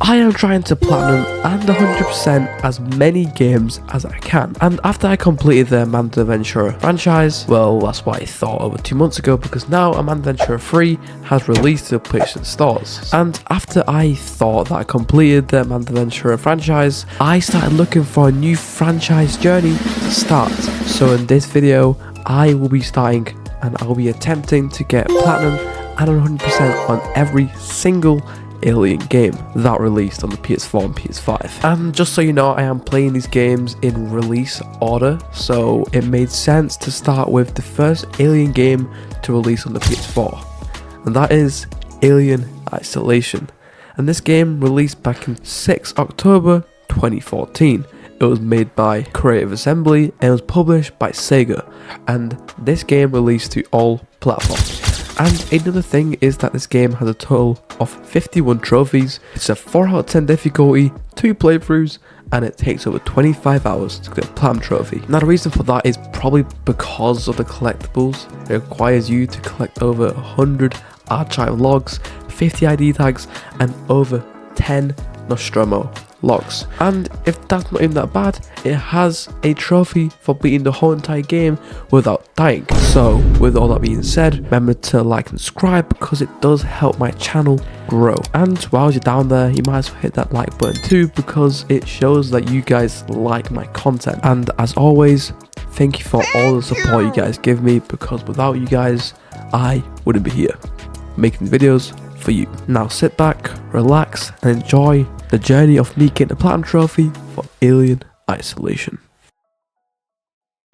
I am trying to platinum and 100% as many games as I can. And after I completed the Amanda Ventura franchise, well, that's what I thought over 2 months ago, because now Amanda Ventura 3 has released to PlayStation stores. And after I thought that I completed the Amanda Ventura franchise, I started looking for a new franchise journey to start. So in this video, I will be starting and I will be attempting to get platinum and 100% on every single Alien game that released on the PS4 and PS5. And just so you know, I am playing these games in release order, so it made sense to start with the first Alien game to release on the PS4, and that is Alien Isolation. And this game released back in 6 October 2014. It was made by Creative Assembly and it was published by Sega, and this game released to all platforms. And another thing is that this game has a total of 51 trophies. It's a 4 out of 10 difficulty, 2 playthroughs, and it takes over 25 hours to get a platinum trophy. Now the reason for that is probably because of the collectibles. It requires you to collect over 100 archive logs, 50 ID tags, and over 10 Nostromo logs. And if that's not even that bad, it has a trophy for beating the whole entire game without dying. So with all that being said, remember to like and subscribe because it does help my channel grow. And while you're down there, you might as well hit that like button too, because it shows that you guys like my content. And as always, thank you for all the support you guys give me, because without you guys, I wouldn't be here making videos for you. Now sit back, relax, and enjoy the journey of me getting a platinum trophy for Alien Isolation.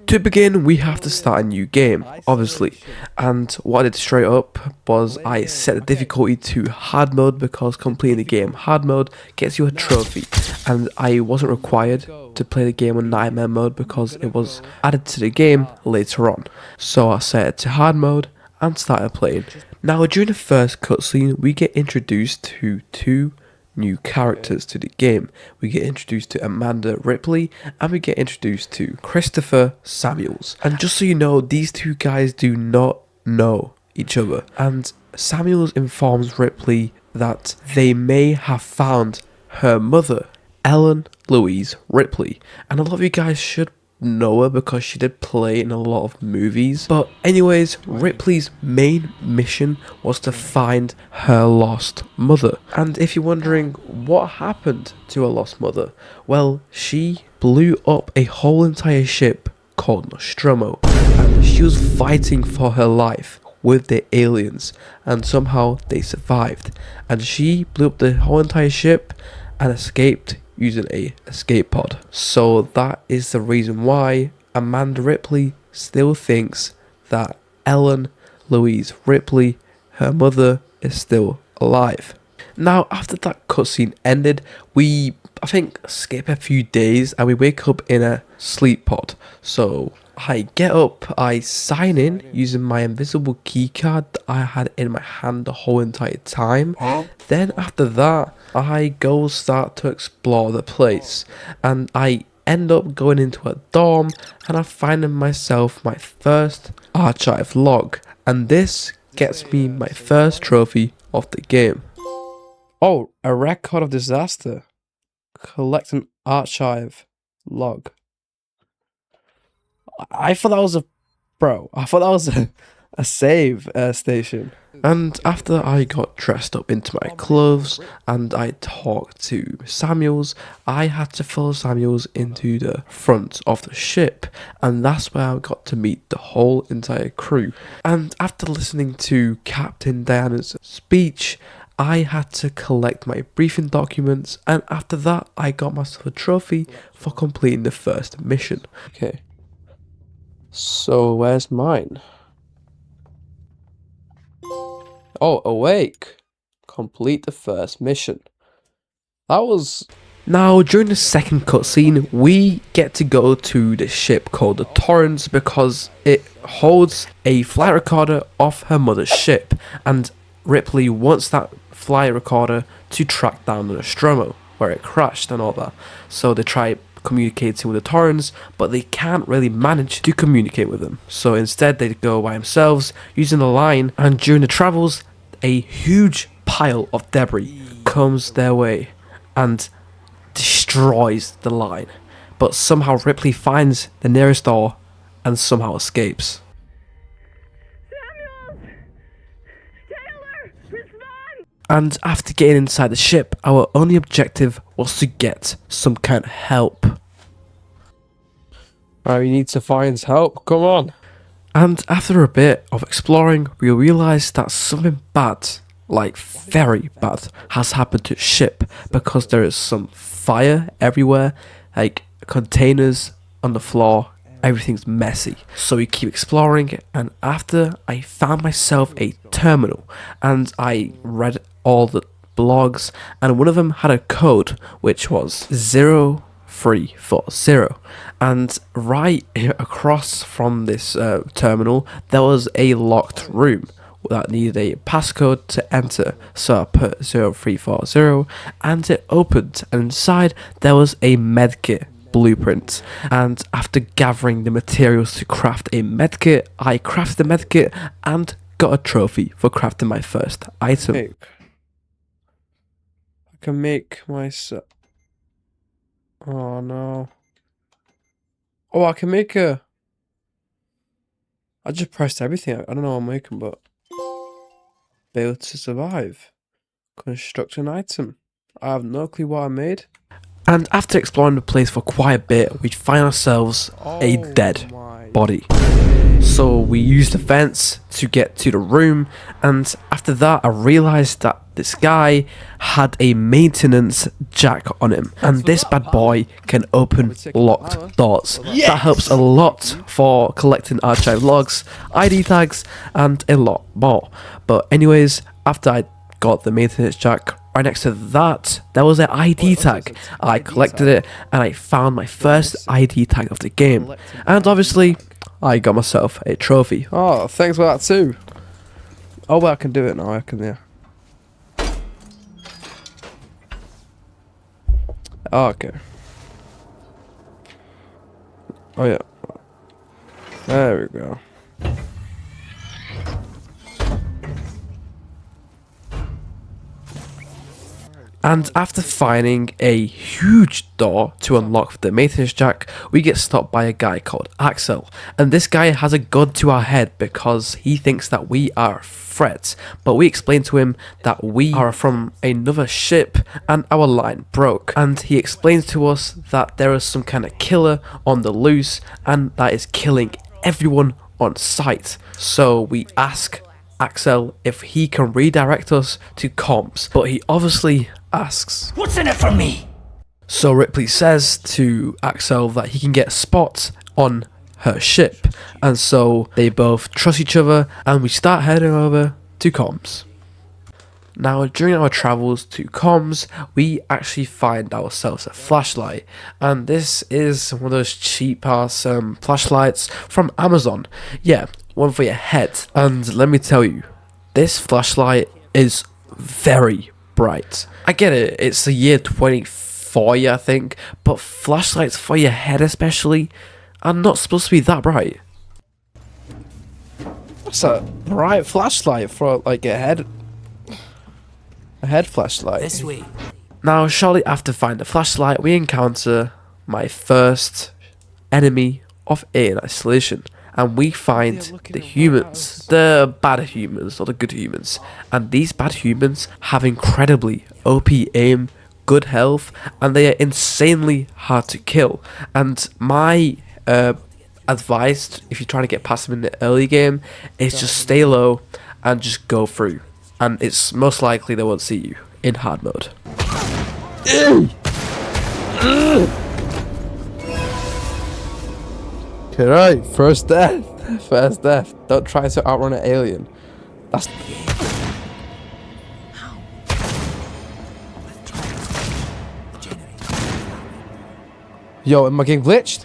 To begin, we have to start a new game, obviously, and what I did straight up was I set the difficulty to hard mode, because completing the game hard mode gets you a trophy, and I wasn't required to play the game on nightmare mode because it was added to the game later on. So I set it to hard mode and started playing. Now during the first cutscene, we get introduced to 2 new characters to the game. We get introduced to Amanda Ripley and we get introduced to Christopher Samuels. And just so you know, these 2 guys do not know each other. And Samuels informs Ripley that they may have found her mother, Ellen Louise Ripley. And a lot of you guys should know her because she did play in a lot of movies. But anyways, Ripley's main mission was to find her lost mother. And if you're wondering what happened to her lost mother, well, she blew up a whole entire ship called Nostromo, and she was fighting for her life with the aliens, and somehow they survived, and she blew up the whole entire ship and escaped using a escape pod. So that is the reason why Amanda Ripley still thinks that Ellen Louise Ripley, her mother, is still alive. Now after that cutscene ended, we I think skip a few days and we wake up in a sleep pod. So I get up, I sign in using my invisible keycard that I had in my hand the whole entire time. Then after that, I go start to explore the place, and I end up going into a dorm and I find myself my first archive log, and this gets me my first trophy of the game. Oh, a record of disaster. Collect an archive log. I thought that was a save station. And after I got dressed up into my clothes and I talked to Samuels, I had to follow Samuels into the front of the ship, and that's where I got to meet the whole entire crew. And after listening to Captain Diana's speech, I had to collect my briefing documents, and after that I got myself a trophy for completing the first mission. Okay. So where's mine? Oh, awake. Complete the first mission. That was... Now, during the second cutscene, we get to go to the ship called the Torrens because it holds a flight recorder off her mother's ship, and Ripley wants that flight recorder to track down the Nostromo, where it crashed and all that. So they try communicating with the Torrens, but they can't really manage to communicate with them. So instead they go by themselves using the line, and during the travels, a huge pile of debris comes their way, and destroys the line. But somehow Ripley finds the nearest door and somehow escapes. And after getting inside the ship, our only objective was to get some kind of help. We need to find help, come on. And after a bit of exploring, we realised that something bad, like very bad, has happened to the ship because there is some fire everywhere, like containers on the floor, everything's messy. So we keep exploring, and after I found myself a terminal and I read all the blogs, and one of them had a code which was 0340, and right across from this terminal there was a locked room that needed a passcode to enter. So I put 0340 and it opened, and inside there was a medkit blueprint. And after gathering the materials to craft a medkit, I crafted the medkit and got a trophy for crafting my first item. I can make myself... Oh no. Oh, I can make a... I just pressed everything. I don't know what I'm making, but... Build to survive. Construct an item. I have no clue what I made. And after exploring the place for quite a bit, we find ourselves a dead body. So we used the fence to get to the room, and after that I realised that this guy had a maintenance jack on him, and this bad boy can open locked doors. That helps a lot for collecting archive logs, ID tags, and a lot more. But anyways, after I got the maintenance jack, right next to that there was an ID tag. I collected it and I found my first ID tag of the game, and obviously I got myself a trophy. Oh, thanks for that too. Oh, well, I can do it now, I can, yeah. Oh, okay. Oh, yeah. There we go. And after finding a huge door to unlock the maintenance jack, we get stopped by a guy called Axel. And this guy has a gun to our head because he thinks that we are a threat. But we explain to him that we are from another ship and our line broke. And he explains to us that there is some kind of killer on the loose and that is killing everyone on sight. So we ask Axel if he can redirect us to comms, but he obviously asks, "What's in it for me?" So Ripley says to Axel that he can get spots on her ship, and so they both trust each other, and we start heading over to comms. Now, during our travels to comms, we actually find ourselves a flashlight, and this is one of those cheap ass flashlights from Amazon. Yeah, one for your head. And let me tell you, this flashlight is very bright. I get it, it's the year 2040, I think, but flashlights for your head especially are not supposed to be that bright. That's a bright flashlight for like a head flashlight. This way. Now, shortly after finding the flashlight, we encounter my first enemy of Alien Isolation, and we find the humans, the bad humans, not the good humans. And these bad humans have incredibly OP aim, good health, and they are insanely hard to kill. And my advice, if you're trying to get past them in the early game, is just stay low and just go through. And it's most likely they won't see you in hard mode. Right, first death. First death. Don't try to outrun an alien. That's... Yo, am I getting glitched?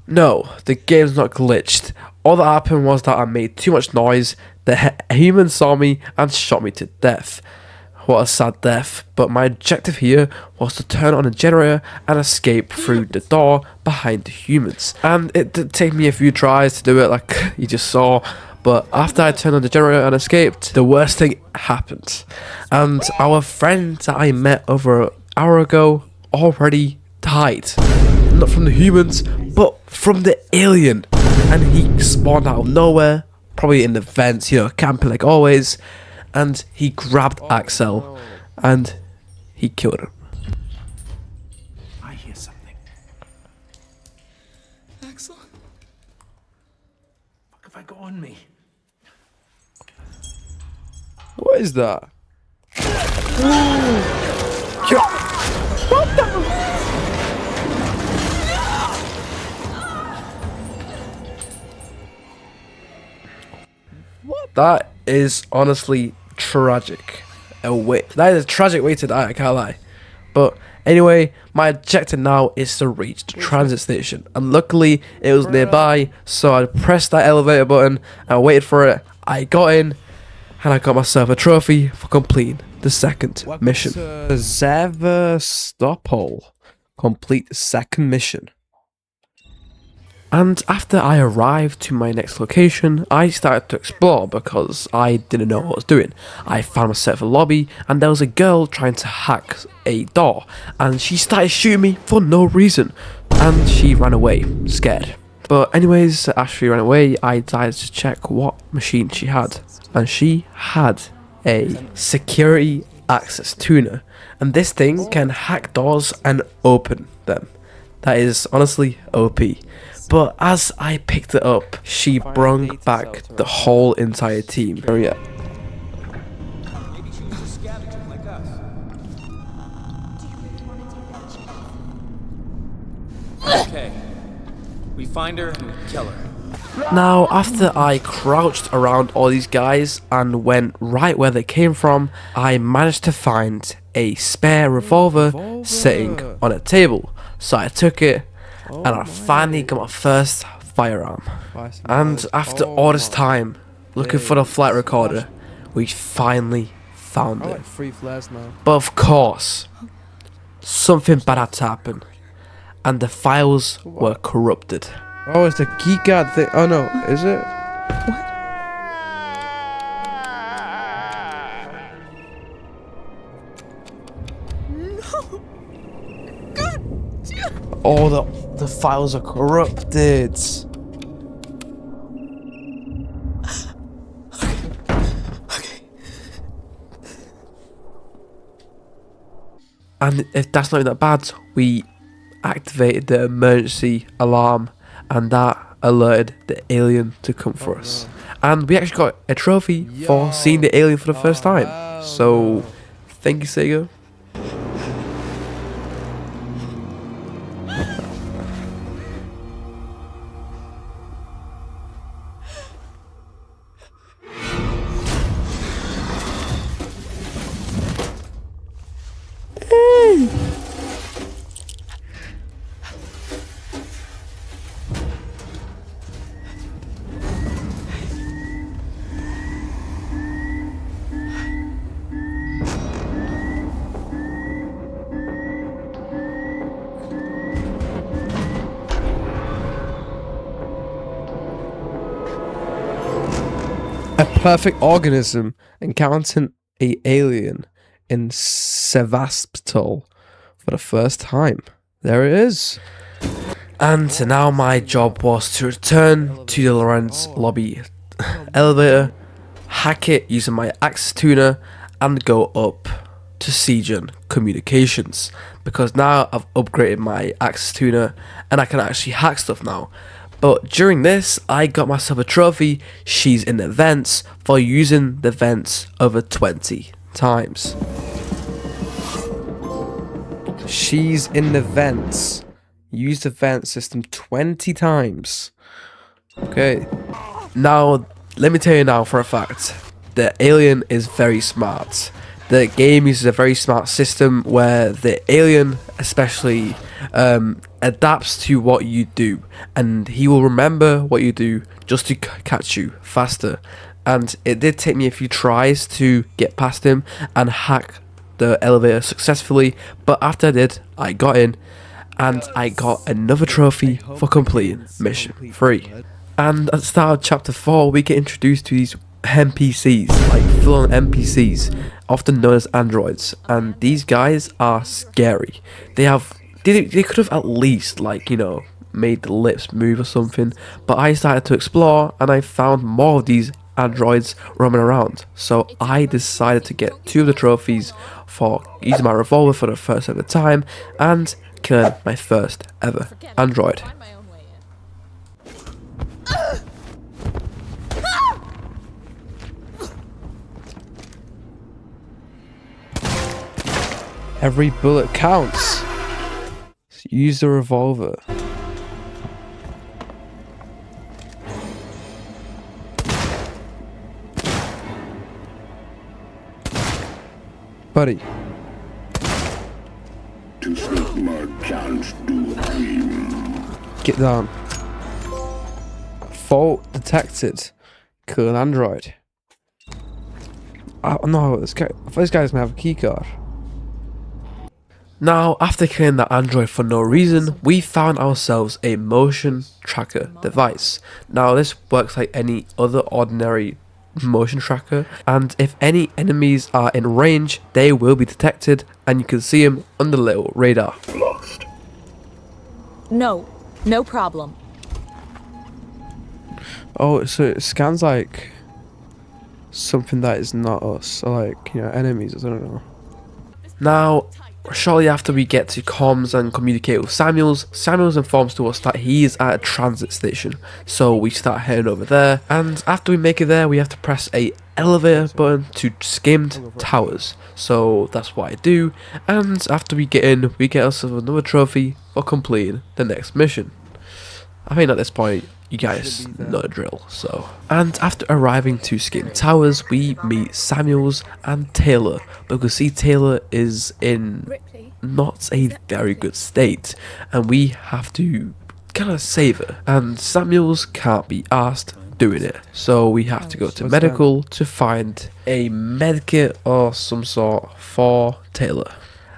No, the game's not glitched. All that happened was that I made too much noise, the human saw me and shot me to death. What a sad death, but my objective here was to turn on a generator and escape through the door behind the humans. And it did take me a few tries to do it, like you just saw, but after I turned on the generator and escaped, the worst thing happened. And our friend that I met over hour ago already died. Not from the humans, but from the alien. And he spawned out of nowhere, probably in the vents, you know, camping like always. And he grabbed Axel and he killed him. I hear something. Axel? Fuck if I go on me. What is that? What the? What? That is honestly tragic. That is a tragic way to die, I can't lie. But anyway, my objective now is to reach the transit station. And luckily, it was nearby, so I pressed that elevator button, I waited for it, I got in, and I got myself a trophy for completing the second mission. Sevastopol. Complete the second mission. And after I arrived to my next location, I started to explore because I didn't know what I was doing. I found myself a lobby and there was a girl trying to hack a door and she started shooting me for no reason and she ran away, scared. But anyways, after she ran away, I decided to check what machine she had. And she had a security access tuner. And this thing can hack doors and open them. That is honestly OP. But as I picked it up, she brung back the whole entire team. Oh yeah. Maybe she was a scavenger like us. Okay. We find her and we kill her. Now, after I crouched around all these guys and went right where they came from, I managed to find a spare revolver sitting on a table. So I took it and I finally got my first firearm. And after all this time looking for the flight recorder, we finally found I it. like 3 flares now. But of course, something bad had to happen, and the files were corrupted. Oh, it's the keycard thing. Oh no, is it? Oh, the files are corrupted. And if that's not even that bad, we activated the emergency alarm and that alerted the alien to come for us. And we actually got a trophy for seeing the alien for the first time. So, thank you, Sega. A perfect organism encountering an alien in Sevastopol for the first time. There it is. And now my job was to return to the Lawrence lobby elevator, hack it using my access tuner, and go up to Seagen Communications. Because now I've upgraded my access tuner and I can actually hack stuff now. But during this, I got myself a trophy, she's in the vents, for using the vents over 20 times. She's in the vents. Use the vent system 20 times. Okay. Now, let me tell you now for a fact, the alien is very smart. The game uses a very smart system where the alien especially adapts to what you do, and he will remember what you do just to catch you faster. And it did take me a few tries to get past him and hack the elevator successfully, but after I did, I got in and I got another trophy for completing mission 3. And at the start of chapter 4, we get introduced to these NPCs, like full-on NPCs, often known as androids, and these guys are scary. They could have at least, like, you know, made the lips move or something, but I started to explore and I found more of these androids roaming around. So I decided to get 2 of the trophies for using my revolver for the first ever time and killing my first ever android. Every bullet counts. Use the revolver. Buddy. Get down. Fault detected. Kill an android. Oh no, this guy doesn't have a keycard. Now, after killing that android for no reason, we found ourselves a motion tracker device. Now, this works like any other ordinary motion tracker, and if any enemies are in range, they will be detected, and you can see them on the little radar. Lost. No problem. Oh, so it scans like something that is not us, or like, you know, enemies, I don't know. Now, shortly after we get to comms and communicate with Samuels informs to us that he is at a transit station, so we start heading over there, and after we make it there we have to press a elevator button to skimmed towers, so that's what I do, and after we get in we get ourselves another trophy for completing the next mission. I think at this point you guys know the drill, so. And after arriving to Skin Towers, we meet Samuels and Taylor, but we can see Taylor is in not a very good state, and we have to kind of save her, and Samuels can't be asked doing it, so we have to go to medical to find a medkit or some sort for Taylor.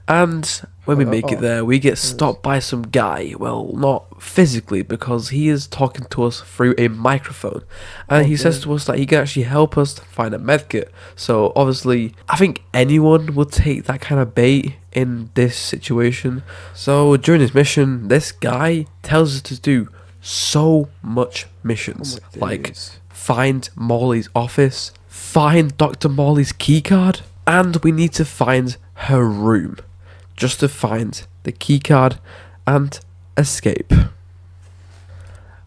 And when we make it there, we get stopped by some guy. Well, not physically, because he is talking to us through a microphone. And he says to us that he can actually help us find a medkit. So, obviously, I think anyone would take that kind of bait in this situation. So, during this mission, this guy tells us to do so much missions. Like, find Morley's office, find Dr. Morley's keycard, and we need to find her room. Just to find the keycard and escape.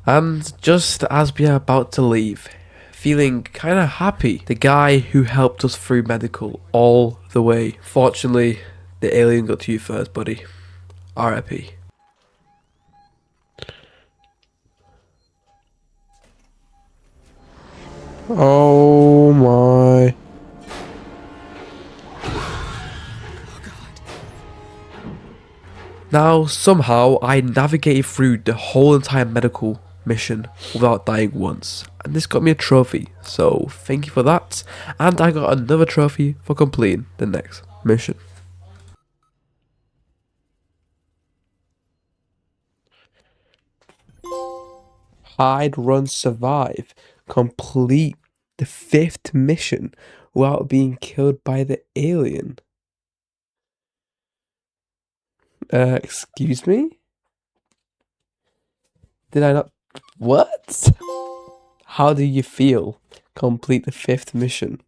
And just as we are about to leave, feeling kind of happy, the guy who helped us through medical all the way, fortunately, the alien got to you first, buddy. R.I.P. Oh my. Now, somehow, I navigated through the whole entire medical mission without dying once. And this got me a trophy, so thank you for that. And I got another trophy for completing the next mission. Hide, run, survive. Complete the 5th mission without being killed by the alien. Excuse me? Did I not? What? How do you feel? Complete the 5th mission.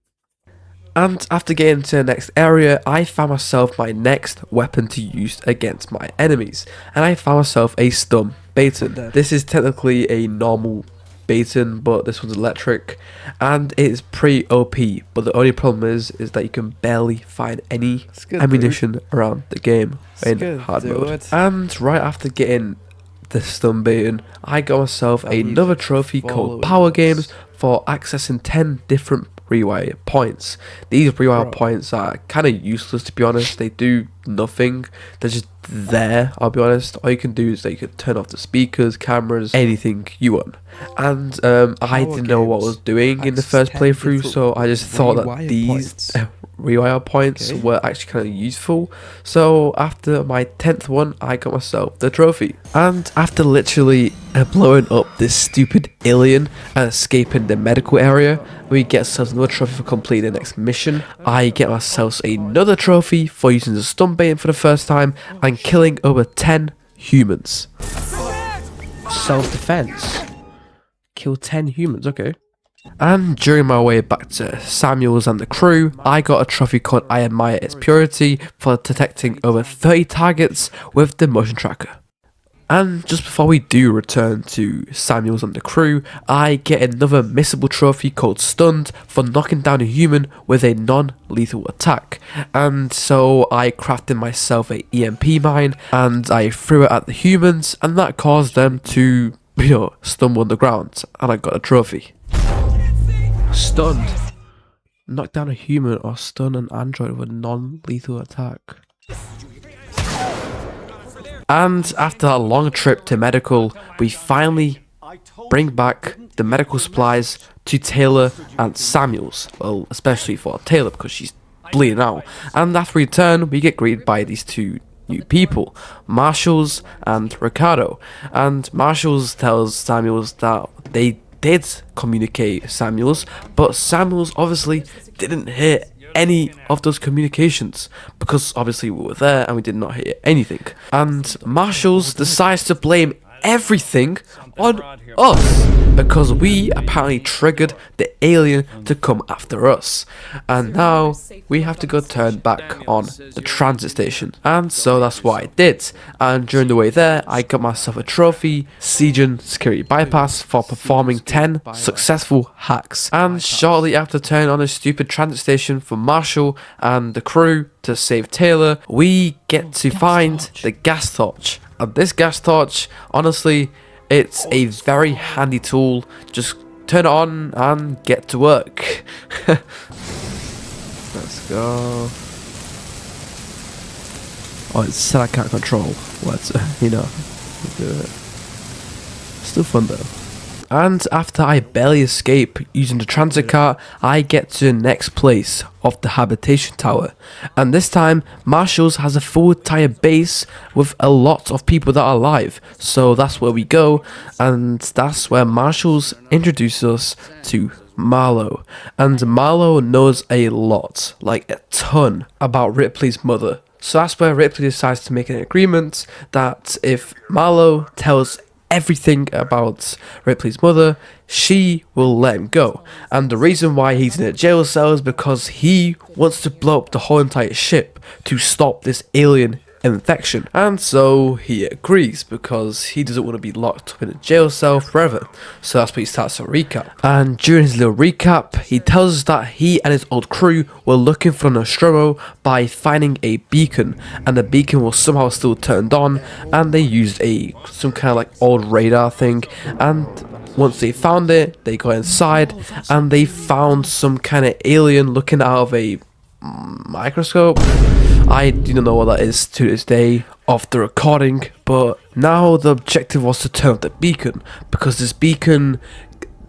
And after getting to the next area, I found myself my next weapon to use against my enemies. And I found myself a stun baton. This is technically a normal baton, but this one's electric, and it's pretty OP, but the only problem is that you can barely find any ammunition around the game in hard mode. And right after getting the stun baton, I got myself another trophy called Power Games for accessing 10 different rewire points. These rewire points are kind of useless, to be honest. They do nothing. They're just there, I'll be honest. All you can do is that you can turn off the speakers, cameras, anything you want. And I didn't know what I was doing in the first playthrough, so I just thought that these rewire points were actually kind of useful. So after my 10th one, I got myself the trophy. And after literally blowing up this stupid alien and escaping the medical area, we get ourselves another trophy for completing the next mission. I get myself another trophy for using the stun bait for the first time and killing over 10 humans. Self-defense. Kill 10 humans, okay. And during my way back to Samuels and the crew, I got a trophy called I Admire Its Purity for detecting over 30 targets with the motion tracker. And just before we do return to Samuels and the crew, I get another missable trophy called Stunned for knocking down a human with a non-lethal attack. And so I crafted myself a EMP mine and I threw it at the humans, and that caused them to, stumble on the ground, and I got a trophy. Stunned. Knock down a human or stun an android with a non-lethal attack. And after a long trip to medical, we finally bring back the medical supplies to Taylor and Samuels. Well, especially for Taylor because she's bleeding out. And after we return, we get greeted by these two new people, Marshalls and Ricardo. And Marshalls tells Samuels that they did communicate Samuels, but Samuels obviously didn't hear any of those communications because obviously we were there and we did not hear anything. And Marshalls decides to blame everything on us because we apparently triggered the alien to come after us, and now we have to go turn back on the transit station. And so that's what I did, and during the way there I got myself a trophy, Siegen Security Bypass, for performing 10 successful hacks. And shortly after turning on a stupid transit station for Marshall and the crew to save Taylor, we get to find the gas torch. And this gas torch, honestly, it's a very handy tool. Just turn it on and get to work. Let's go. Oh, it's said I can't control. What? Do it. Still fun though. And after I barely escape using the transit cart, I get to the next place of the habitation tower. And this time, Marshalls has a full entire base with a lot of people that are alive. So that's where we go, and that's where Marshalls introduces us to Marlowe. And Marlowe knows a lot, like a ton, about Ripley's mother. So that's where Ripley decides to make an agreement that if Marlowe tells everything about Ripley's mother, she will let him go. And the reason why he's in a jail cell is because he wants to blow up the whole entire ship to stop this alien infection. And so he agrees because he doesn't want to be locked up in a jail cell forever. So that's what he starts to recap. And during his little recap, he tells us that he and his old crew were looking for Nostromo by finding a beacon, and the beacon was somehow still turned on, and they used some kind of like old radar thing. And once they found it, they got inside and they found some kind of alien looking out of a microscope. I do not know what that is to this day of the recording, but now the objective was to turn off the beacon because this beacon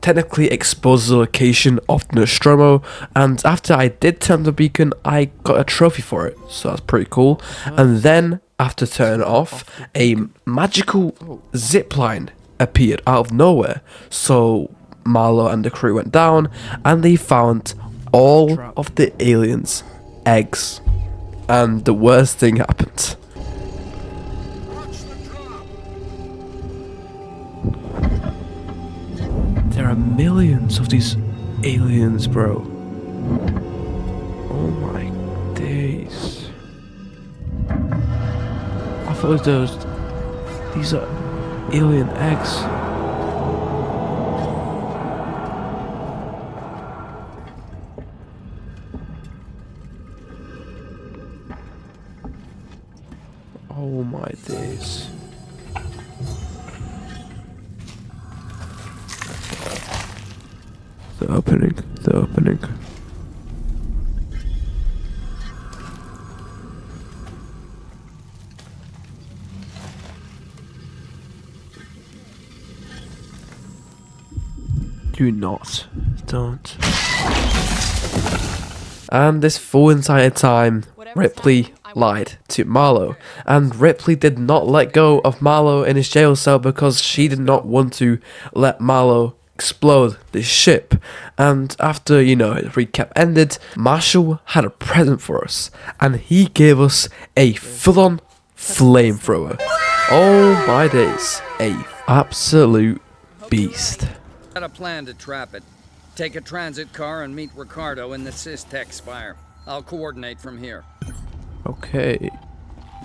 technically exposes the location of the Nostromo, and after I did turn the beacon, I got a trophy for it, so that's pretty cool. And then after turning it off, a magical zipline appeared out of nowhere, so Marlowe and the crew went down and they found all of the aliens' eggs. And the worst thing happened. There are millions of these aliens, bro. Oh my days. I thought these are alien eggs. Oh my days. The opening. Don't. And this full entire time, Ripley lied to Marlowe, and Ripley did not let go of Marlowe in his jail cell because she did not want to let Marlowe explode the ship. And after, the recap ended, Marshall had a present for us, and he gave us a full-on flamethrower. Oh my days, a absolute beast. Got a plan to trap it. Take a transit car and meet Ricardo in the Systex spire. I'll coordinate from here. Okay,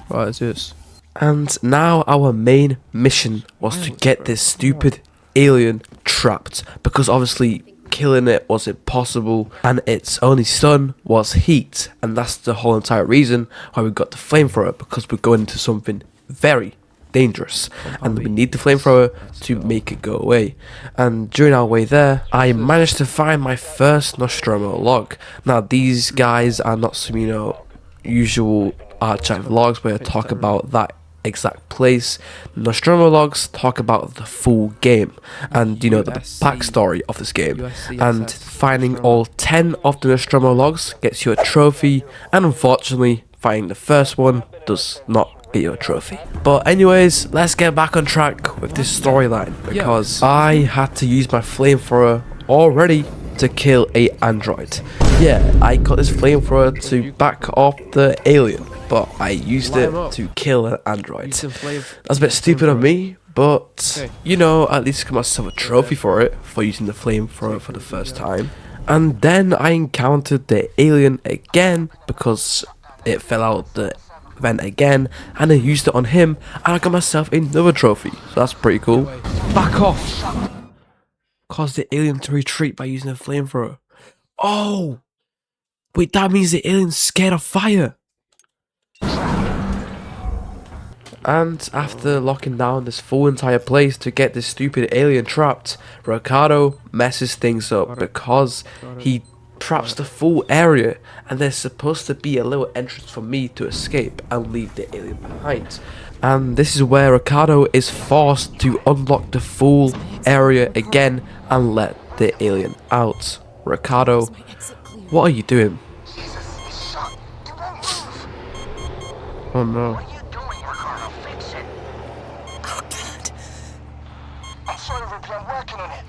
what is this? And now our main mission was to get this stupid alien trapped, because obviously killing it was impossible and its only son was heat, and that's the whole entire reason why we got the flamethrower, because we're going into something very dangerous and we need the flamethrower to make it go away. And during our way there, I managed to find my first Nostromo log. Now these guys are not some usual archive logs where I talk about that exact place. Nostromo logs talk about the full game and the backstory of this game, and finding all 10 of the Nostromo logs gets you a trophy, and unfortunately finding the first one does not get you a trophy. But anyways, let's get back on track with this storyline, because I had to use my flamethrower already to kill a android. Yeah, I got this flamethrower to back off the alien, but I used it to kill an android. That's a bit stupid of me, but at least got myself a trophy for it, for using the flamethrower for the first time. And then I encountered the alien again because it fell out the vent again, and I used it on him, and I got myself another trophy. So that's pretty cool. Back off! Caused the alien to retreat by using a flamethrower. Oh! Wait, that means the alien's scared of fire! And after locking down this full entire place to get this stupid alien trapped, Ricardo messes things up because he traps the full area, and there's supposed to be a little entrance for me to escape and leave the alien behind. And this is where Ricardo is forced to unlock the full area again and let the alien out. Ricardo, what are you doing? Oh no. What are you doing, Ricardo? Fix it. Oh, God. I'm sorry, Ripley, I'm working on it.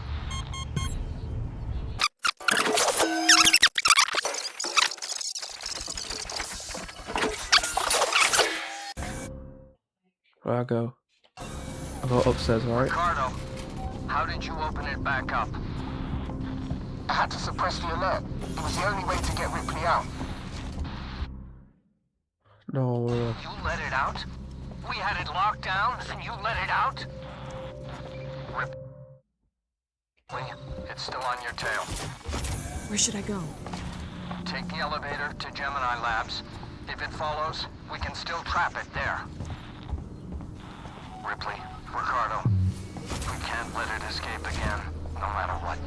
Where I go? I go upstairs, alright? Ricardo, how did you open it back up? I had to suppress the alert. It was the only way to get Ripley out. No. You let it out? We had it locked down, and you let it out? Ripley, it's still on your tail. Where should I go? Take the elevator to Gemini Labs. If it follows, we can still trap it there. Ripley, Ricardo, we can't let it escape again, no matter what.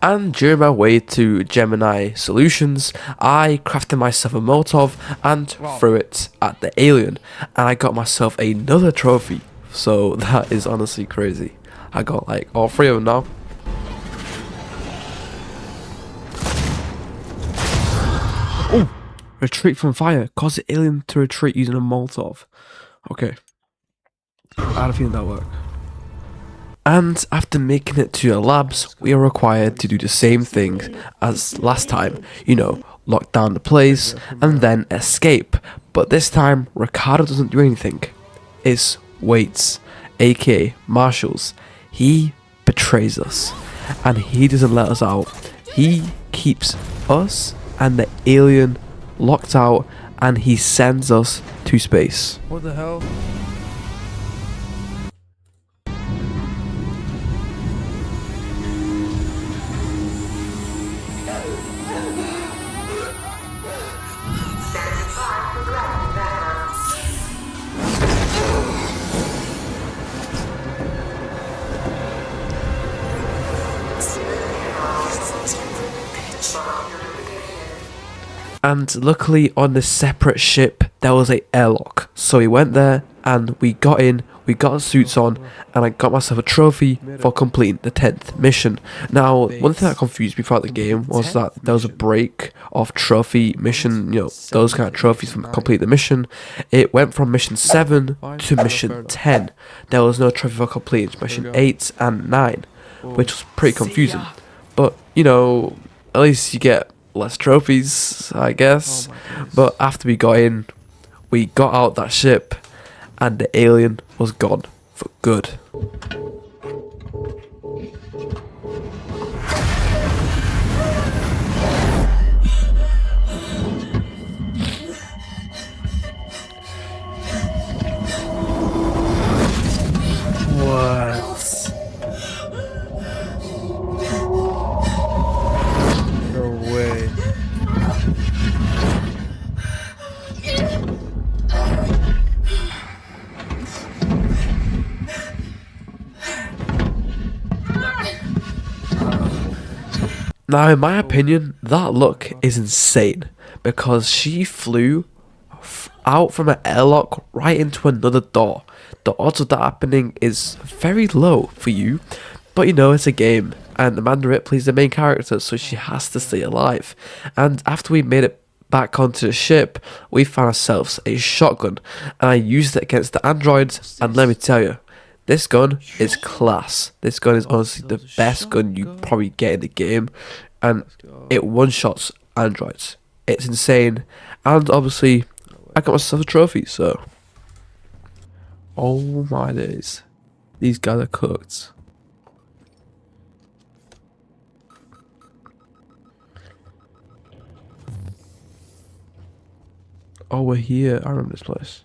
And during my way to Gemini Solutions, I crafted myself a Molotov and threw it at the alien, and I got myself another trophy. So that is honestly crazy. I got like all 3 of them now. Oh! Retreat from fire. Cause the alien to retreat using a Molotov. Okay. I had a feeling that worked. And after making it to the labs, we are required to do the same thing as last time. Lock down the place and then escape. But this time, Ricardo doesn't do anything. It's Waits, aka Marshalls. He betrays us. And he doesn't let us out. He keeps us and the alien locked out, and he sends us to space. What the hell? And luckily on the separate ship there was a airlock, so we went there and we got in we got our suits on, and I got myself a trophy for completing the 10th mission. Now, one thing that confused me throughout the game was that there was a break of trophy mission, you know, those kind of trophies from complete the mission. It went from mission 7 to mission 10. There was no trophy for completing mission 8 and 9, which was pretty confusing. But, you know, at least you get less trophies, I guess. But after we got in, we got out that ship, and the alien was gone for good. What? No way. Now, in my opinion, that look is insane because she flew out from an airlock right into another door. The odds of that happening is very low for you, but you know, it's a game, and Amanda Ripley is the main character, so she has to stay alive. And after we made it back onto the ship, we found ourselves a shotgun, and I used it against the androids, and let me tell you, this gun is class. This gun is honestly the best gun you probably get in the game, and it one-shots androids. It's insane, and obviously, I got myself a trophy, so... Oh my days. These guys are cooked. Oh, we're here. I remember this place.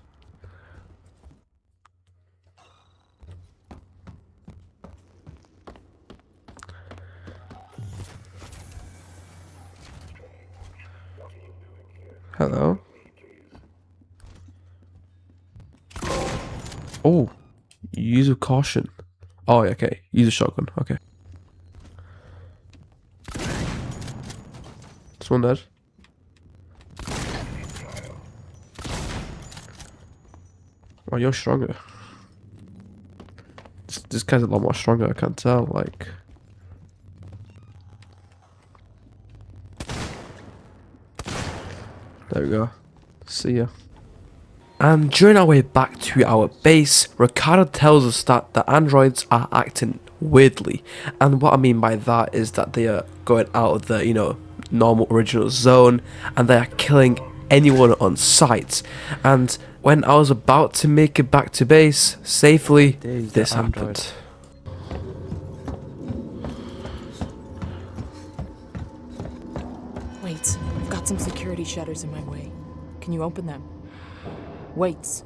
Hello? Oh, use with caution. Oh, okay. Use a shotgun. Okay. This one dead. Oh, you're stronger. This guy's a lot more stronger. I can't tell. Like. There we go. See ya. And during our way back to our base, Ricardo tells us that the androids are acting weirdly. And what I mean by that is that they are going out of the, you know, normal original zone, and they are killing anyone on sight. And when I was about to make it back to base safely, this happened. Wait, I've got some security shutters in my way. Can you open them? Wait.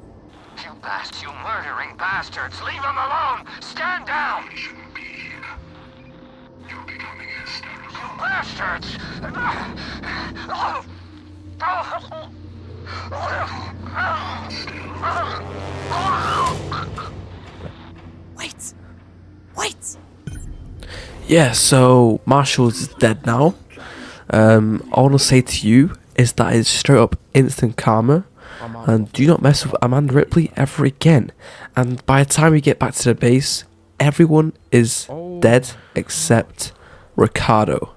You bastards, you murdering bastards! Leave him alone! Stand down! You shouldn't be here. You're becoming hysterical. You bastards! Wait! Wait! Yeah, so Marshall's dead now. All I want to say to you is that it's straight up instant karma. And do not mess with Amanda Ripley ever again. And by the time we get back to the base, everyone is dead except Ricardo.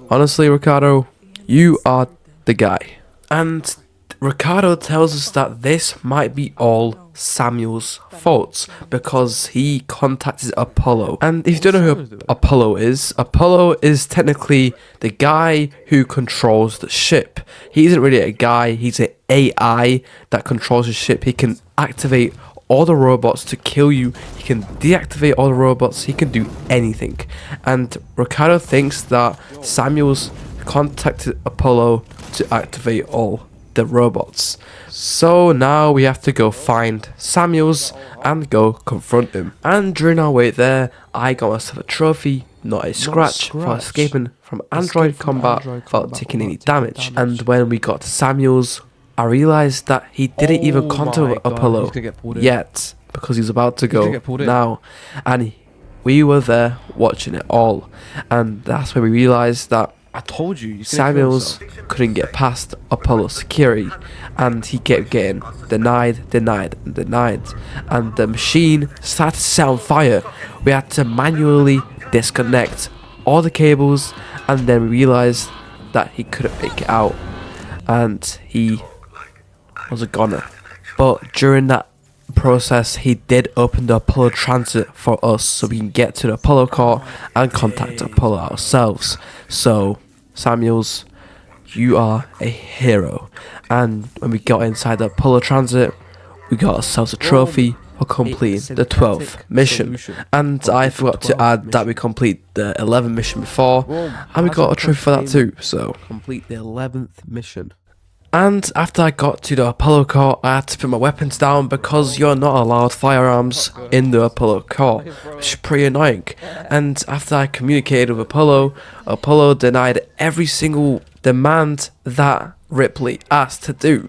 Honestly, Ricardo, you are the guy. And Ricardo tells us that this might be all Samuel's fault because he contacted Apollo. And if you don't know who Apollo is technically the guy who controls the ship. He isn't really a guy, he's an AI that controls the ship. He can activate all the robots to kill you, he can deactivate all the robots, he can do anything. And Ricardo thinks that Samuel's contacted Apollo to activate all the robots. So now we have to go find Samuels and go confront him. And during our wait there, I got myself a trophy, not a scratch, for escaping from android combat without taking any damage. And when we got to Samuels, I realised that he didn't even contact Apollo yet, because he's about to go now. And we were there watching it all. And that's when we realised that I told you. He's Samuels couldn't get past Apollo security, and he kept getting denied, and the machine started to set on fire. We had to manually disconnect all the cables, and then we realized that he couldn't make it out, and he was a goner. But during that process, he did open the Apollo transit for us so we can get to the Apollo core and contact Apollo ourselves. So Samuels, you are a hero. And when we got inside the Apollo transit, we got ourselves a trophy for completing the 12th mission. And I forgot to add that we complete the 11th mission before, and we got a trophy for that too. So complete the 11th mission. And after I got to the Apollo core, I had to put my weapons down because you're not allowed firearms in the Apollo core, which is pretty annoying. And after I communicated with Apollo, Apollo denied every single demand that Ripley asked to do.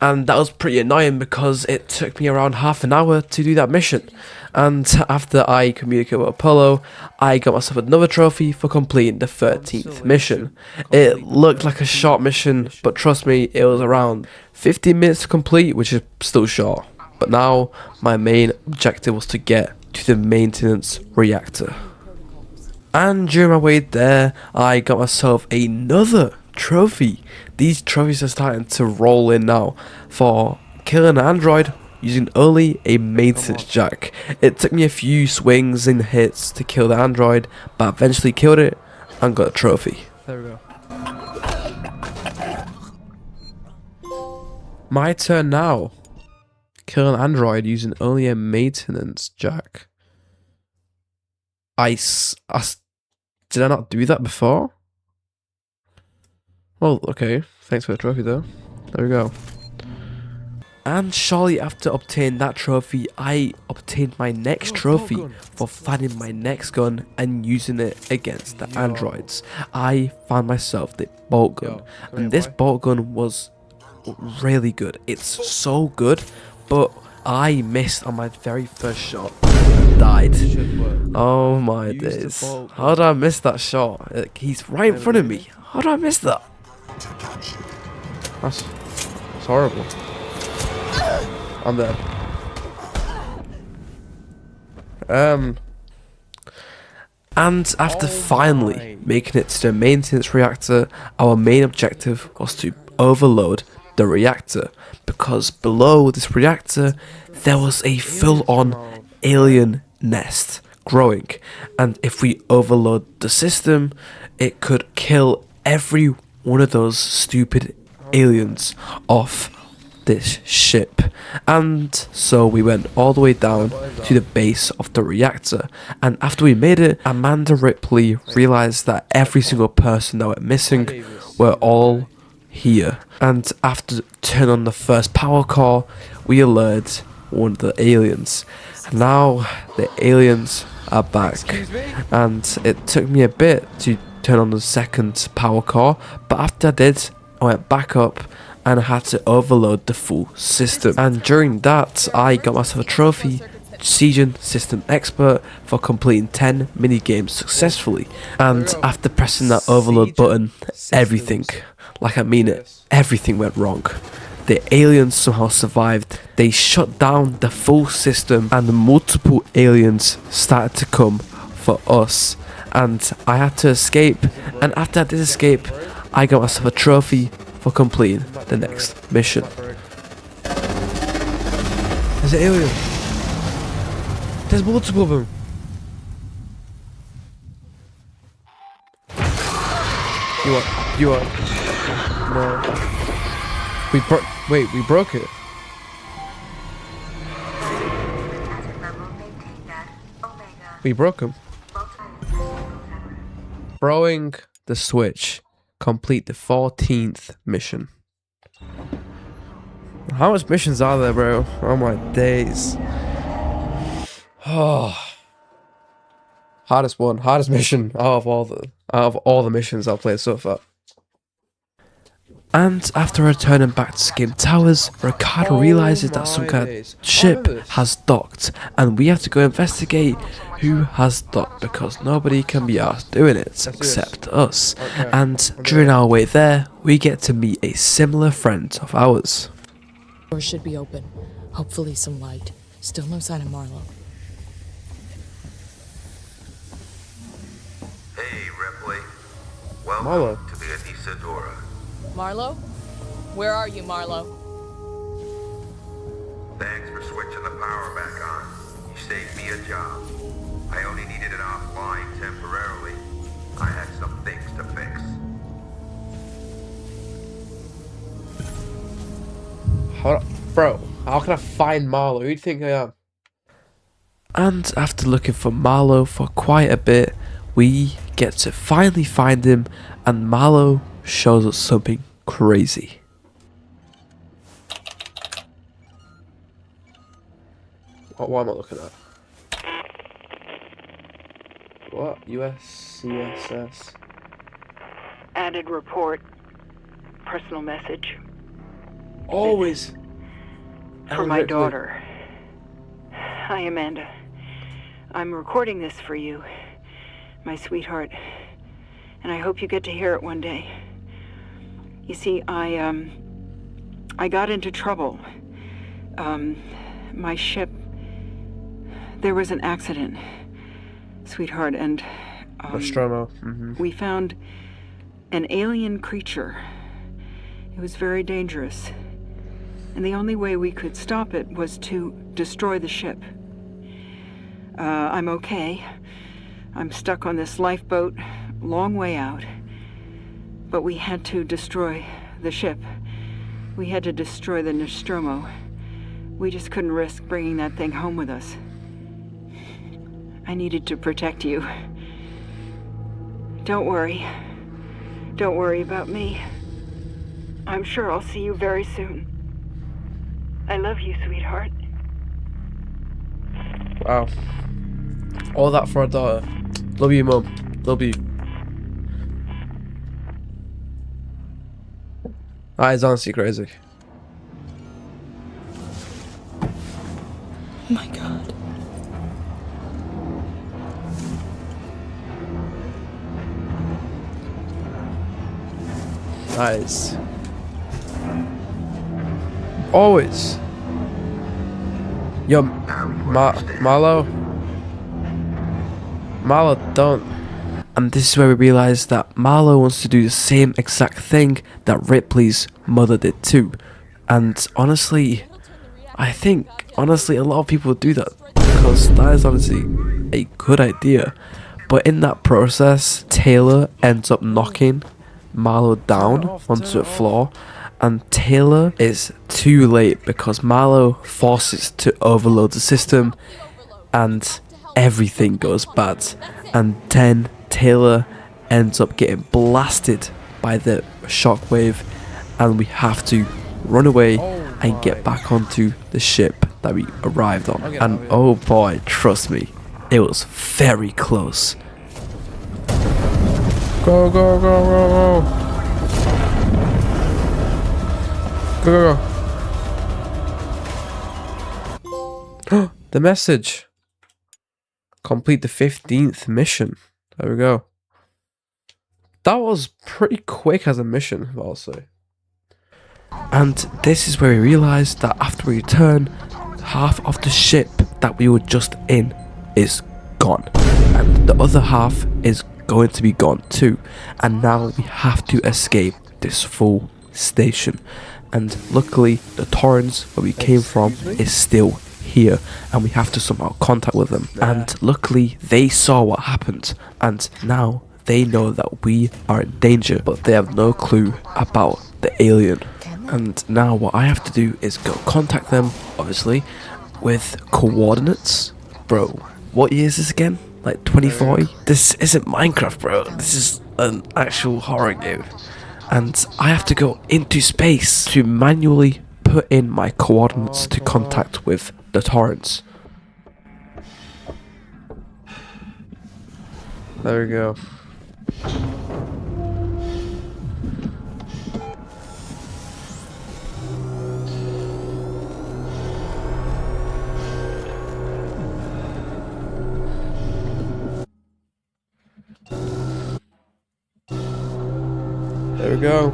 And that was pretty annoying because it took me around half an hour to do that mission. And after I communicated with Apollo, I got myself another trophy for completing the 13th mission. It looked like a short mission, but trust me, it was around 15 minutes to complete, which is still short. But now, my main objective was to get to the maintenance reactor. And during my way there, I got myself another trophy. These trophies are starting to roll in now for killing an android using only a maintenance jack. It took me a few swings and hits to kill the android, but I eventually killed it and got a trophy. There we go. My turn now. Kill an android using only a maintenance jack. Did I not do that before? Well, okay. Thanks for the trophy though. There we go. And shortly after obtaining that trophy, I obtained my next trophy for finding my next gun and using it against the androids. I found myself the bolt gun, and this bolt gun was really good. It's so good, but I missed on my very first shot and died. Oh my days. How did I miss that shot? He's right in front of me. How did I miss that? That's horrible. I'm dead. And after finally making it to the maintenance reactor, our main objective was to overload the reactor, because below this reactor there was a full-on alien nest growing, and if we overload the system, it could kill every one of those stupid aliens off this ship. And so we went all the way down to the base of the reactor, and after we made it, Amanda Ripley realized that every single person that went missing were all here. And after turning on the first power core, we alerted one of the aliens. Now the aliens are back, and it took me a bit to turn on the second power core, but after I did, I went back up and I had to overload the full system. And during that, I got myself a trophy, Siegen System Expert, for completing 10 mini games successfully. And after pressing that overload button, everything, like I mean it, everything went wrong. The aliens somehow survived. They shut down the full system, and multiple aliens started to come for us. And I had to escape, and after I did escape, I got myself a trophy for completing the next mission. There's an alien. There's multiple of them. You are. No. We broke it. We broke him. Throwing the switch. Complete the 14th mission. How much missions are there, bro? Oh my days. Oh. Hardest mission out of all the missions I've played so far. And after returning back to Skim Towers, Ricardo realizes that some kind of ship has docked, and we have to go investigate who has docked because nobody can be asked doing it except us. And during our way there, we get to meet a similar friend of ours. Door should be open. Hopefully some light. Still no sign of Marlowe. Hey, Ripley. Welcome Marlowe. to the Anisadora. Marlowe? Where are you, Marlowe? Thanks for switching the power back on. You saved me a job. I only needed it offline temporarily. I had some things to fix. Hold up. Bro, how can I find Marlowe? Who do you think I am? And after looking for Marlowe for quite a bit, we get to finally find him, and Marlowe shows us something crazy. What am I looking at? What? USCSS? Added report. Personal message. Always. For Ellen my Ripley. daughter. Hi, Amanda. I'm recording this for you, my sweetheart. And I hope you get to hear it one day. You see, I got into trouble. My ship... There was an accident, sweetheart, and... Nostromo. we found an alien creature. It was very dangerous. And the only way we could stop it was to destroy the ship. I'm okay. I'm stuck on this lifeboat, long way out. But we had to destroy the ship. We had to destroy the Nostromo. We just couldn't risk bringing that thing home with us. I needed to protect you. Don't worry. Don't worry about me. I'm sure I'll see you very soon. I love you, sweetheart. Wow. All that for a daughter. Love you, Mum. Love you. That is honestly crazy. Oh my god. That is... Always. Yo, Marlowe? Marlowe, don't. And this is where we realise that Marlowe wants to do the same exact thing that Ripley's mother did too. And honestly, I think a lot of people do that because that is honestly a good idea. But in that process, Taylor ends up knocking Marlowe down onto the floor, and Taylor is too late because Marlowe forces to overload the system and everything goes bad, and then Taylor ends up getting blasted by the shockwave, and we have to run away and get back onto the ship that we arrived on. And oh boy, trust me, it was very close. Go, go, go, go, go. Go, go, go. The message. Complete the 15th mission. There we go. That was pretty quick as a mission, I'll say. And this is where we realised that after we return, half of the ship that we were just in is gone. And the other half is going to be gone too. And now we have to escape this full station. And luckily, the Torrens where we came from is still here, and we have to somehow contact with them. And luckily, they saw what happened, and now they know that we are in danger, but they have no clue about the alien. And now what I have to do is go contact them, obviously, with coordinates. Bro, what year is this again? Like 2040? This isn't Minecraft, bro. This is an actual horror game. And I have to go into space to manually put in my coordinates to contact with the Torrens. There we go. we go.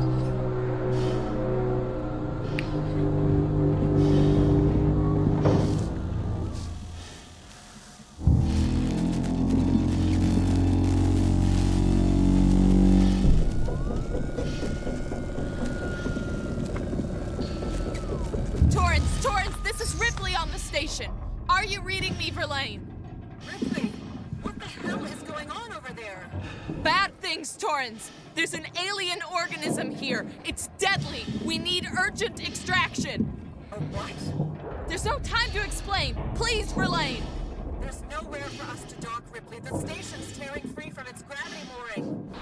Torrance, this is Ripley on the station. Are you reading me, Verlaine? Ripley, what the hell is going on over there? Bad things, Torrance. There's an alien organism here. It's deadly. We need urgent extraction. A what? There's no time to explain. Please, Verlaine. There's nowhere for us to dock, Ripley. The station's tearing free from its gravity mooring.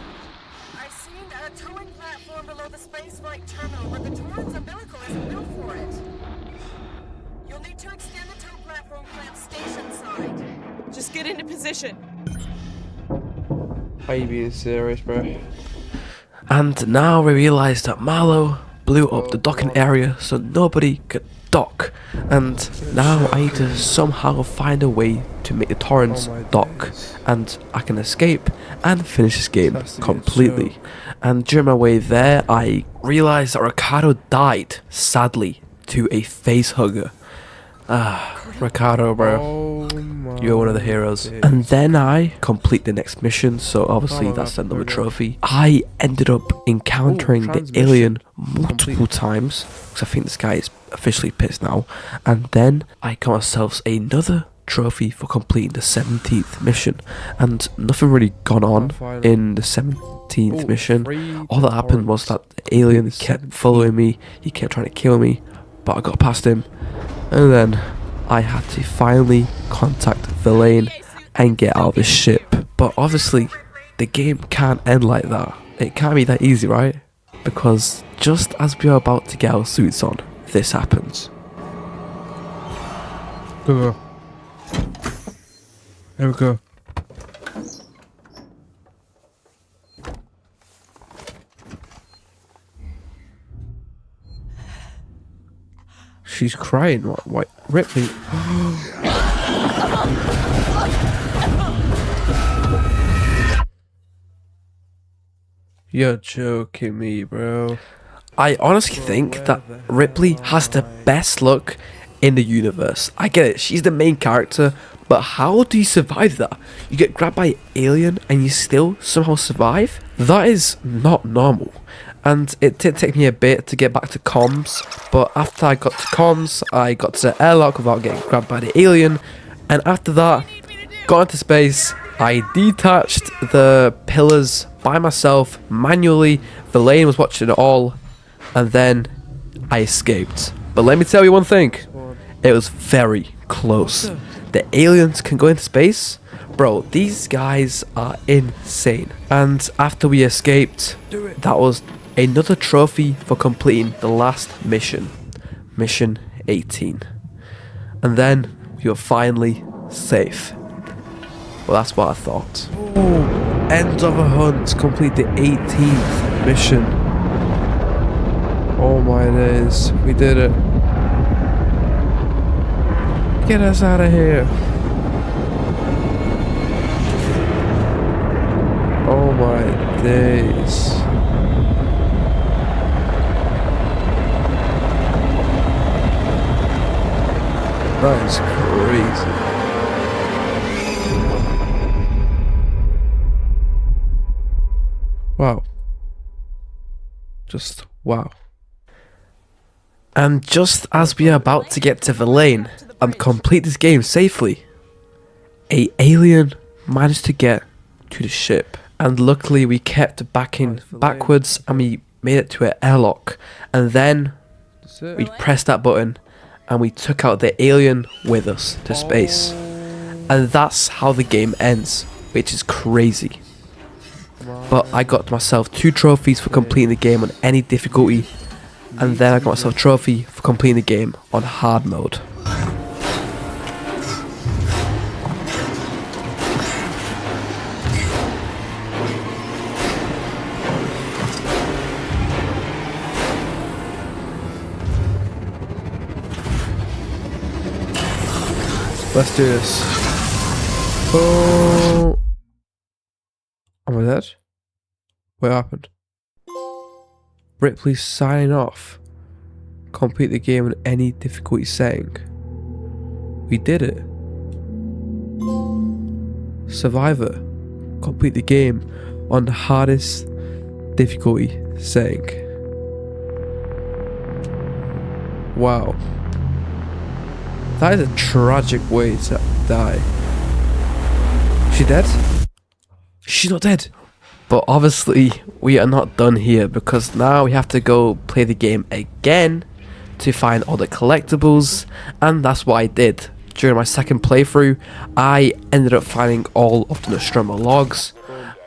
I've seen a towing platform below the spaceflight terminal, but the Torrance umbilical isn't built for it. You'll need to extend the tow platform clamp station side. Just get into position. Are you being serious, bro? And now we realise that Marlowe blew up the docking area so nobody could dock. And now I need to somehow find a way to make the Torrance dock. And I can escape and finish this game completely. And during my way there, I realised that Ricardo died, sadly, to a face hugger. Ricardo, bro. You're one of the heroes. And then I complete the next mission, so obviously that's another trophy. I ended up encountering the alien multiple times, because I think this guy is officially pissed now. And then I got myself another trophy for completing the 17th mission. And nothing really gone on in the 17th mission. All that happened was that the alien kept following me, he kept trying to kill me, but I got past him. And then I had to finally contact Verlaine and get out of the ship. But obviously, the game can't end like that. It can't be that easy, right? Because just as we are about to get our suits on, this happens. Go. There we go. She's crying. What? Ripley. You're joking me, bro. I honestly think that Ripley has the best luck in the universe. I get it, she's the main character, but how do you survive that? You get grabbed by an alien and you still somehow survive? That is not normal. And it did take me a bit to get back to comms, but after I got to comms, I got to the airlock without getting grabbed by the alien, and after that, got into space. I detached the pillars by myself manually. Verlaine was watching it all, and then I escaped. But let me tell you one thing, it was very close. The aliens can go into space. Bro, these guys are insane. And after we escaped, that was another trophy for completing the last mission. Mission 18. And then we were finally safe. Well, that's what I thought. Oh, end of a hunt. Complete the 18th mission. Oh my days. We did it. Get us out of here. Oh my days. That is crazy. Wow. Just wow. And just as we are about to get to Verlaine and complete this game safely, a alien managed to get to the ship. And luckily we kept backing backwards and we made it to an airlock. And then we pressed that button and we took out the alien with us to space. And that's how the game ends, which is crazy. But I got myself 2 trophies for completing the game on any difficulty, and then I got myself a trophy for completing the game on hard mode. Let's do this. Oh, am I dead? What happened? Ripley signing off. Complete the game on any difficulty setting. We did it. Survivor. Complete the game on the hardest difficulty setting. Wow. That is a tragic way to die. She dead? She's not dead. But obviously, we are not done here because now we have to go play the game again to find all the collectibles, and that's what I did. During my second playthrough, I ended up finding all of the Nostromo logs.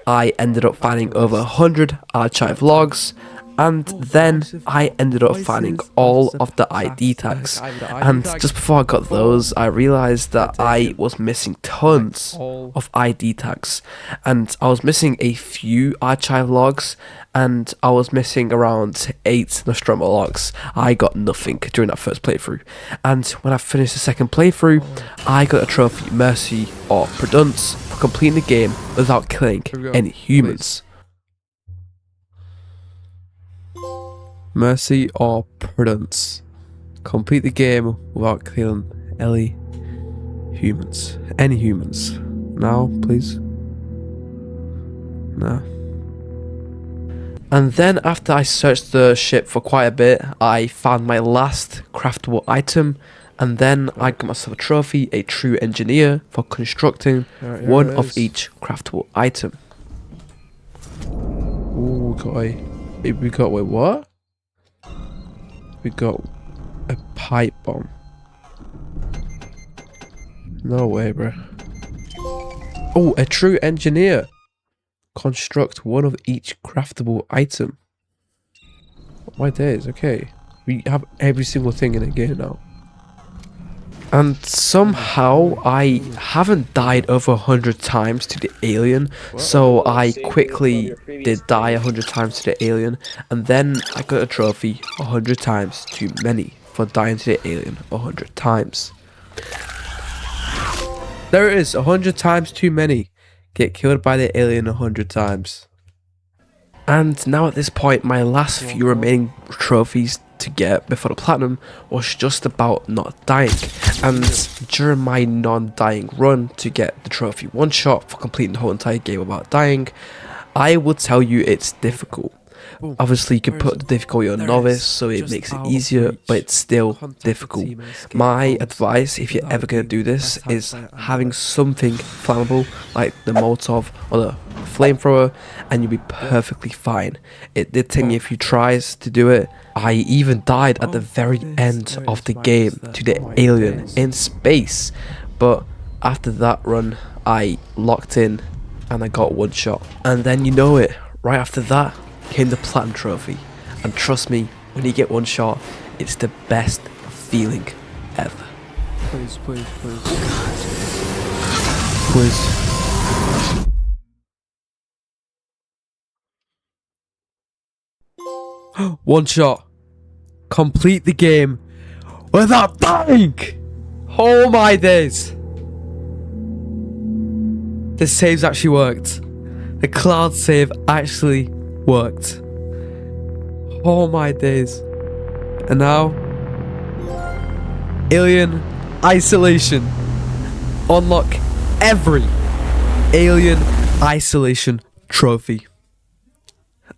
I ended up finding over 100 archive logs, and then I ended up finding all of the ID tags. And just before I got those, I realized that I was missing tons of ID tags, and I was missing a few archive logs, and I was missing around 8 Nostromo logs. I got nothing during that first playthrough, and when I finished the second playthrough, I got a trophy, Mercy or Prudence, for completing the game without killing any humans. Mercy or Prudence. Complete the game without killing any humans. Any humans. Now, please. No. And then after I searched the ship for quite a bit, I found my last craftable item, and then I got myself a trophy, a true engineer, for constructing one of each craftable item. Ooh, we got, wait, what? We got a pipe bomb. No way, bro. Oh, a true engineer. Construct one of each craftable item. My days, okay. We have every single thing in the game now. And somehow I haven't died over 100 times to the alien, so I quickly did die 100 times to the alien, and then I got a trophy 100 times too many for dying to the alien 100 times. There it is, 100 times too many. Get killed by the alien 100 times. And now at this point, my last few remaining trophies to get before the platinum was just about not dying. And during my non-dying run to get the trophy one shot for completing the whole entire game without dying, I will tell you it's difficult. Obviously, you can put the difficulty on novice so it makes it easier, but it's still difficult. My advice, if you're ever going to do this, is having something flammable like the Molotov or the flamethrower, and you'll be perfectly fine. It did take me a few tries to do it. I even died at the very end of the game to the alien in space, but after that run, I locked in and I got one shot. And then you know it, right after that came the platinum trophy, and trust me, when you get one shot, it's the best feeling ever. Please, please, please. Please. One shot. Complete the game without dying. Oh my days. The saves actually worked. The cloud save actually worked. Oh my days. And now, Alien Isolation. Unlock every Alien Isolation trophy.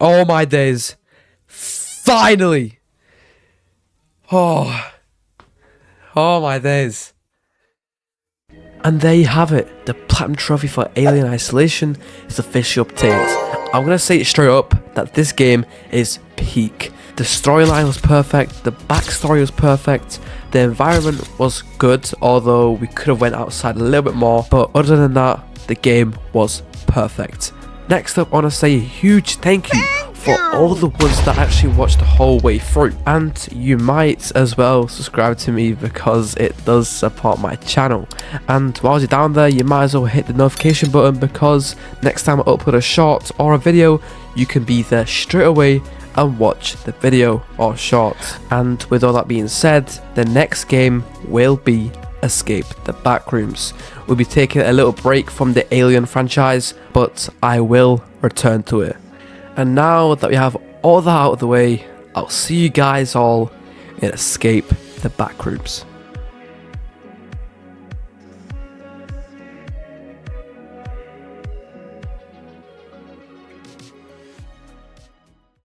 Oh my days. Finally. Oh my days. And there you have it. The platinum trophy for Alien Isolation is officially obtained. I'm going to say it straight up that this game is peak. The storyline was perfect, the backstory was perfect, the environment was good, although we could have went outside a little bit more, but other than that, the game was perfect. Next up, I want to say a huge thank you for all the ones that actually watched the whole way through, and you might as well subscribe to me because it does support my channel. And while you're down there, you might as well hit the notification button, because next time I upload a short or a video, you can be there straight away and watch the video or short. And with all that being said, the next game will be Escape the Backrooms. We'll be taking a little break from the Alien franchise, but I will return to it. And now that we have all that out of the way, I'll see you guys all in Escape the Backrooms.